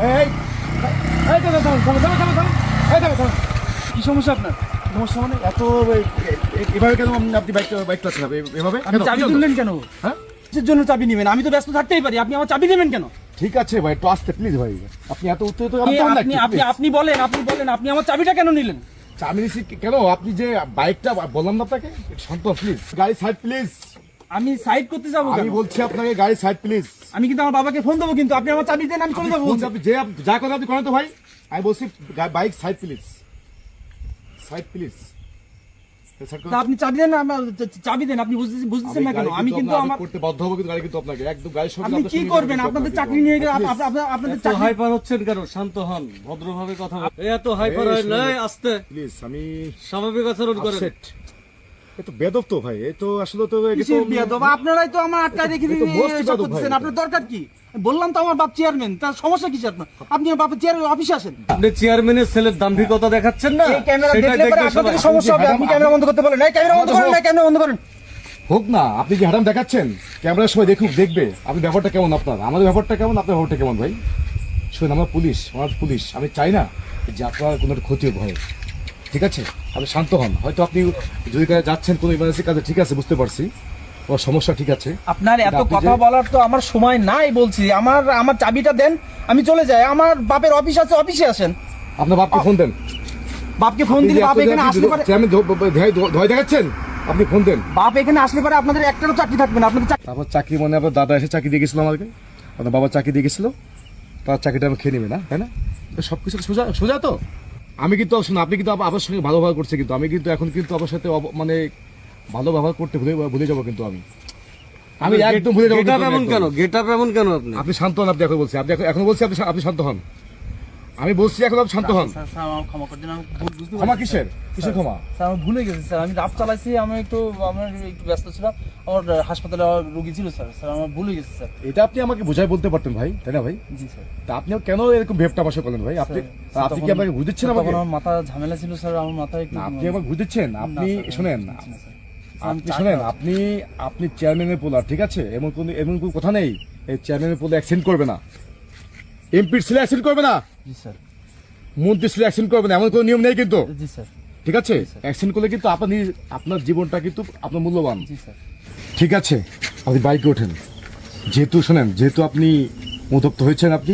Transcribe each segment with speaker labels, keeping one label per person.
Speaker 1: এই এই দাদা দাদা কি সমস্যা আপনার? সমস্যা মানে এত এভাবে কেন আপনি বাইক চালাচ্ছেন এভাবে?
Speaker 2: আপনি চাবি তুললেন কেন?
Speaker 1: হ্যাঁ,
Speaker 2: কিসের জন্য চাবি নেবেন? আমি তো ব্যস্ত থাকতেই পারি, আপনি আমার চাবি নেবেন কেন?
Speaker 1: ঠিক আছে ভাই, একটু আসতে প্লিজ ভাই। আপনি এত উত্তেজিত
Speaker 2: আপনি বলেন আপনি আমার চাবিটা কেন নিলেন?
Speaker 1: চাবি নিছি কেন? আপনি যে বাইকটা বললাম না আপনাকে, শান্ত প্লিজ, গাড়ি সাইড প্লিজ।
Speaker 2: আমি সাইড করতে যাবো
Speaker 1: আমি বলছি আপনাকে গাড়ি সাইড প্লিজ।
Speaker 2: আমি কিন্তু আমার বাবাকে ফোন দেবো, কিন্তু আপনি আমার চাবি দেন, আমি চলে যাবো।
Speaker 1: আপনি যা কথা আপনি করেন তো ভাই। আমি বলছি bike side please, side please.
Speaker 2: আপনি চাবি দেন, চাবি দেন। আপনি বুঝতেছেন না কেন? আমি কিন্তু আমার
Speaker 1: করতে বাধ্য হবো, কিন্তু গাড়ি কিন্তু আপনাকে একদম গাড়ির সঙ্গে।
Speaker 2: আপনি কি করবেন? আপনাদের চাকরি নিয়ে গেলে আপনাদের চাকরি
Speaker 3: হাইপার হচ্ছেন কেন? শান্ত হন, ভদ্রভাবে কথা বলুন। এত হাইপার হয় না, আস্তে
Speaker 1: প্লিজ। আমি
Speaker 3: স্বাভাবিক আচরণ করেন।
Speaker 1: এ তো বেদব তো ভাই, এ তো আসলে তো
Speaker 2: কিসের বেয়াদব? আপনারাই তো আমার আটকা রেখে দিচ্ছেন। আপনার দরকার কি? বললাম তো আমার বাপ চেয়ারম্যান, তার সমস্যা কিসে আপনার? আপনি আমার বাপের চেয়ারম্যান অফিসে আসেন।
Speaker 3: আপনি চেয়ারম্যানের ছেলের দাম্ভিকতা দেখাচ্ছেন না,
Speaker 2: এই ক্যামেরা
Speaker 3: সেটাই
Speaker 2: দেখলে পরে
Speaker 3: দেখবে সবাই।
Speaker 2: আপনাদের সমস্যা হবে। আপনি ক্যামেরা বন্ধ করতে বলেন। এই ক্যামেরা বন্ধ করেন, ক্যামেরা বন্ধ করেন।
Speaker 1: হোক না, আপনি কি হারাম দেখাচ্ছেন? ক্যামেরার সবাই দেখবে আপনি ব্যাপারটা কেমন, আপনার আমাদের ব্যাপারটা কেমন, আপনার ব্যাপারটা কেমন ভাই। শুনুন, আমরা পুলিশ, আমি চাই না যে আপনার কোনো ক্ষতি হয়, ঠিক আছে? আপনি শান্ত হন। হয়তো আপনি যদি কাজে যাচ্ছেন কোনো ইমার্জেন্সি কাজে, ঠিক আছে, বুঝতে পারছি ওর সমস্যা, ঠিক আছে।
Speaker 2: আপনার এত কথা বলার তো আমার সময় নাই। বলছি আমার চাবিটা দেন, আমি চলে যাই। আমার বাপের অফিস আছে, অফিসে আসেন।
Speaker 1: আপনার বাপকে ফোন দেন।
Speaker 2: বাপকে ফোন দিলে বাপ এখানে আসলে পারে।
Speaker 1: আমি ভয় দেখাচ্ছেন, আপনি ফোন দেন।
Speaker 2: বাপ এখানে আসলে পারে আপনাদের একটারও চাকরি থাকবে না। আপনাদের
Speaker 1: আপনার চাকরি মানে আপনার দাদা এসে চাকরি দিয়ে গেছিল আমাকে, আপনার বাবা চাকরি দিয়ে গেছিল, তার চাকরিটা আমি খেয়ে নেবে না, তাই না? সব কিছু সোজা তো। আমি কিন্তু শুনুন, আপনি কিন্তু আমার সঙ্গে ভালো ব্যবহার করছে, কিন্তু আমি কিন্তু এখন কিন্তু আপনার সাথে মানে ভালো ব্যবহার করতে ভুলে যাবো, কিন্তু আমি একদম ভুলে যাবো।
Speaker 3: গেটআপ এমন কেন? গেটআপ এমন কেন?
Speaker 1: আপনি শান্ত হন। আপনি এখন বলছি, এখন বলছি আপনি শান্ত হন। আমি বলছি এখন আপনি শান্ত হন।
Speaker 2: স্যার আমার ক্ষমা করে দিন, আমি বুঝতে
Speaker 1: ক্ষমা কিসের ক্ষমা?
Speaker 2: স্যার আমি ভুলে গেছি স্যার। আমি রাত চালাইছি, আমি একটু ব্যস্ত ছিলাম। আমার হাসপাতালে রোগী ছিল স্যার। আমার ভুলে গেছি স্যার।
Speaker 1: এটা আপনি আমাকে বোঝাই বলতে পারতেন ভাই, তাই না ভাই?
Speaker 2: জি স্যার।
Speaker 1: তা আপনিও কেন এরকম ভেবটা বাসা করলেন ভাই? আপনি কি আমাকে বুঝছেন?
Speaker 2: আমার মাথা ঝামেলা ছিল স্যার, আমার মাথায় একটু।
Speaker 1: আপনি আমাকে বুঝছেন? আপনি শোনেন, আপনি চেয়ারম্যানের পোলার, ঠিক আছে? এমন কোনো কথা নেই এই চেয়ারম্যানের পোলা অ্যাক্সিডেন্ট করবে না, এমপির ছেলে অ্যাক্সিডেন্ট করবে না,
Speaker 2: জি স্যার,
Speaker 1: মন্ত্রী ছেলে অ্যাক্সিডেন্ট করবে না, এমন কোনো নিয়ম নেই কিন্তু।
Speaker 2: জি স্যার।
Speaker 1: ঠিক আছে? অ্যাক্সিডেন্ট করলে কিন্তু আপনার জীবনটা কিন্তু আপনার মূল্যবান।
Speaker 2: জি স্যার।
Speaker 1: ঠিক আছে, আপনি বাইকে ওঠেন। যেহেতু আপনি অনুতপ্ত হয়েছেন, আপনি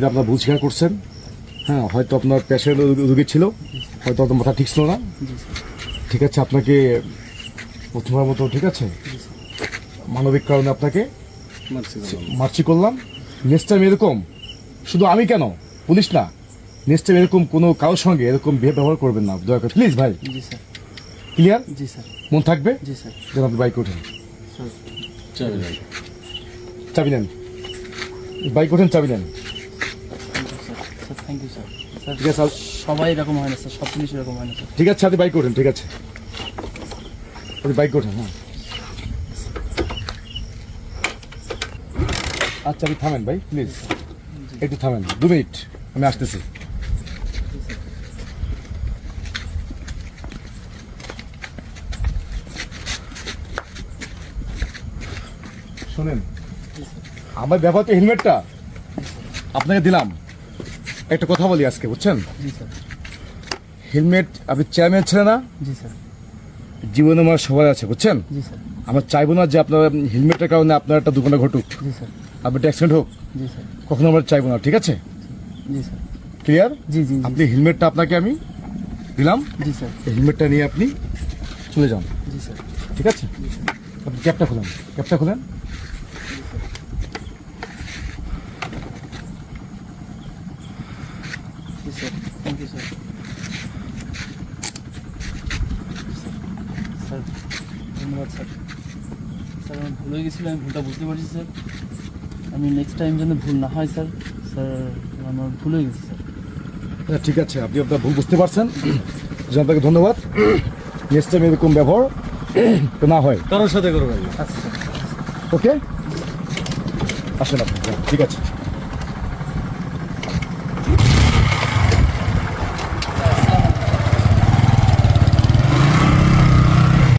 Speaker 1: আপনার ভুল স্বীকার করছেন। হ্যাঁ, হয়তো আপনার পেশেন্ট রোগী ছিল, হয়তো আপনার মাথা ঠিক ছিল না। ঠিক আছে, আপনাকে প্রথমবার মতো, ঠিক আছে, মানবিক কারণে আপনাকে মার্চি করলাম। নেক্সট টাইম এরকম, শুধু আমি কেন, পুলিশ না, নেক্সট টাইম এরকম কোনো কারোর সঙ্গে এরকম ব্যবহার করবেন না, দয়া করে প্লিজ ভাই।
Speaker 2: জি স্যার।
Speaker 1: ক্লিয়ার?
Speaker 2: জি স্যার।
Speaker 1: মন থাকবে?
Speaker 2: জি স্যার।
Speaker 1: যেন আপনি বাইক ওঠেন। চাবি নেন, বাইক ওঠেন, চাবি নেন।
Speaker 2: Thank you sir.
Speaker 1: ঠিক আছে,
Speaker 2: সবাই এরকম হয় না স্যার, সব পুলিশ এরকম হয় না স্যার।
Speaker 1: ঠিক আছে, আপনি বাইক ওঠেন, ঠিক আছে, আপনি বাইক ওঠেন। হ্যাঁ, আচ্ছা, আপনি থামেন ভাই, প্লিজ একটু থামেন, 2 মিনিট, আমি আসতেছি। শোনেন, আমার ব্যাপার তো হেলমেটটা আপনাকে দিলাম। একটা কথা বলি আজকে, বুঝছেন?
Speaker 2: জি স্যার।
Speaker 1: হেলমেট, আপনি চেয়ারম্যান ছিলেন না,
Speaker 2: জি স্যার।
Speaker 1: জীবনে আমার সবাই আছে, বুঝছেন?
Speaker 2: জি স্যার।
Speaker 1: আমরা চাইবো না যে আপনার হেলমেটের কারণে আপনার একটা দুর্ঘটনা ঘটুক,
Speaker 2: জি স্যার।
Speaker 1: আপনার একটা অ্যাক্সিডেন্ট হোক,
Speaker 2: জি স্যার।
Speaker 1: কখনো আমরা চাইবো না, ঠিক আছে?
Speaker 2: জি স্যার।
Speaker 1: ক্লিয়ার?
Speaker 2: জি জি।
Speaker 1: আপনি হেলমেটটা আপনাকে আমি দিলাম,
Speaker 2: জি স্যার।
Speaker 1: হেলমেটটা নিয়ে আপনি চলে যান,
Speaker 2: জি স্যার।
Speaker 1: ঠিক আছে? আপনি ক্যাপটা খুলেন, ক্যাপটা খুলেন।
Speaker 2: জি sir. Thank you sir. Sir ধন্যবাদ স্যার। স্যার আমি ভুল হয়ে গেছিলো, আমি ভুলটা বুঝতে পারছি স্যার। আমি নেক্সট টাইম যেন ভুল না হয় স্যার। স্যার আমার ভুল হয়ে গেছে স্যার।
Speaker 1: ঠিক আছে, আপনি আপনার ভুল বুঝতে পারছেন, আপনাকে ধন্যবাদ। নেক্সট টাইম এরকম ব্যবহার না হয়
Speaker 3: কারোর সাথে করবেন না।
Speaker 2: আচ্ছা স্যার।
Speaker 1: ওকে, আসেন আপনি, ঠিক আছে।